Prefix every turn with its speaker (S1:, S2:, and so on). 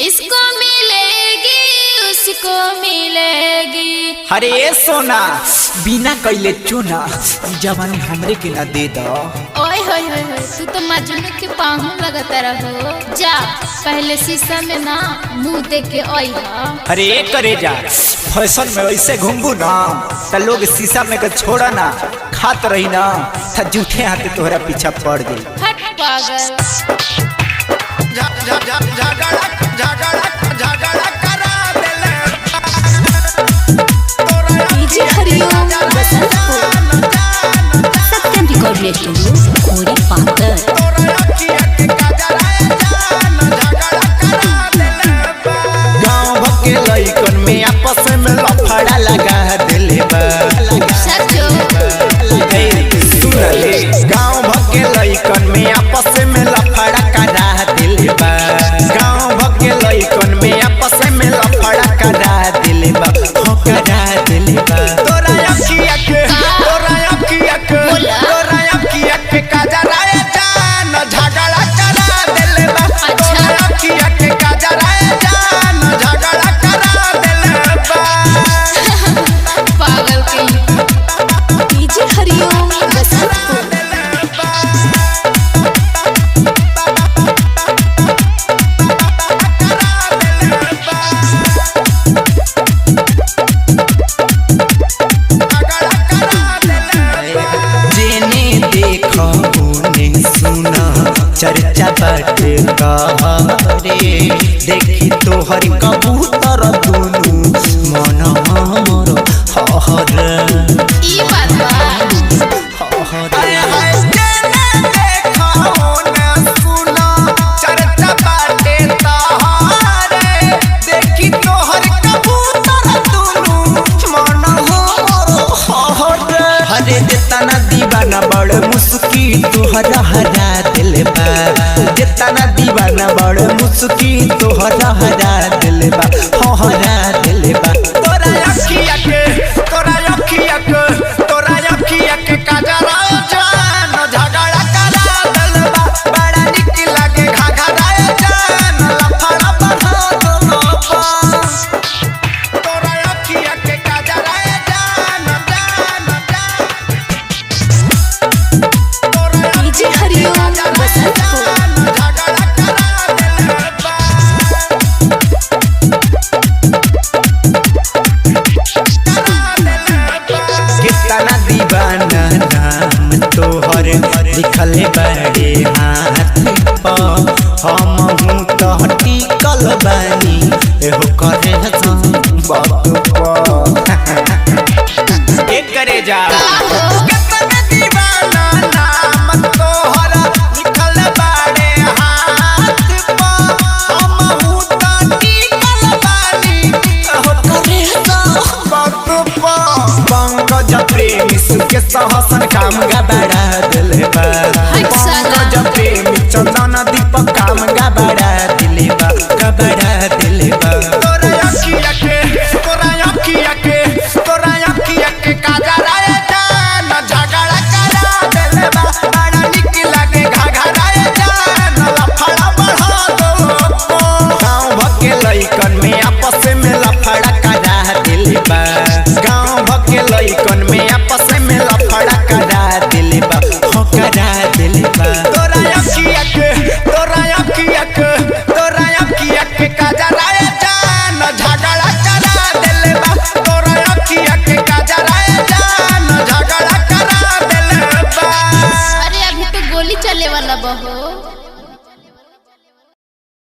S1: इसको मिलेगी उसको मिलेगी।
S2: अरे सोना बिना कैले चुना जवानी हमरे के ना दे दो।
S1: ओए होए होए होए तू तो मजनू के पाहू लगता रहो। जा पहले शीशा में ना मुंह देख के आई हा।
S2: अरे करे जा फैशन में ऐसे घूमबू ना त लोग शीशा में के छोड़ा ना खात रही ना त जूठे हाथे तोहरा पीछा पड़ गई।
S1: हट पागल।
S3: डीजे हरिओम बसंतपुर सत्यम रिकॉर्डिंग स्टूडियो खोरी पाकर।
S2: गाँव के लइकन में आपस में लफड़ा लगा दिले बा। गाँव के लइकन में आपस में लफड़ा करा दिले बा। गाँव के लइकन में आपस में लफड़ा करा दिले बा। करा दिले बा। तोरा अखिया के काजरा जान झगड़ा करा दिले बा। तोरा अखिया के काजरा जान झगड़ा करा दिले बा।
S1: पागल कहीं।
S3: डीजे हरिओम बसंतपुर
S2: चर्चा बाटे कहरे देखी तोहर कबूतर दुनू मन हमर हर।
S1: ई बात बा।
S2: जितना दीवाना बड़ मुस्की तोहरा हरा दिल बा। जितना दीवाना बड़ मुस्की तोहरा हरा दिल बा। हरा दिल बा। तोरा अखिया के काजरा जान झगड़ा करा दिल बा। बड़ा निक लागे घाघरा जान लफड़ा बढ़ा दो बा। तोरा अखिया के काजरा
S3: डीजे हरिओम बसंतपुर
S2: कितना दीवाना नाम तोहर लिखल बड़े हाथ पर। हम हूँ तो टिकल बानी एहो करे करे जा। कितना दीवाना नाम तोहर लिखल बड़े हाथ पर। हम हूँ तो टिकल बानी एहो करे पंकज प्रेमी सुके सहसन काम गा बड़ा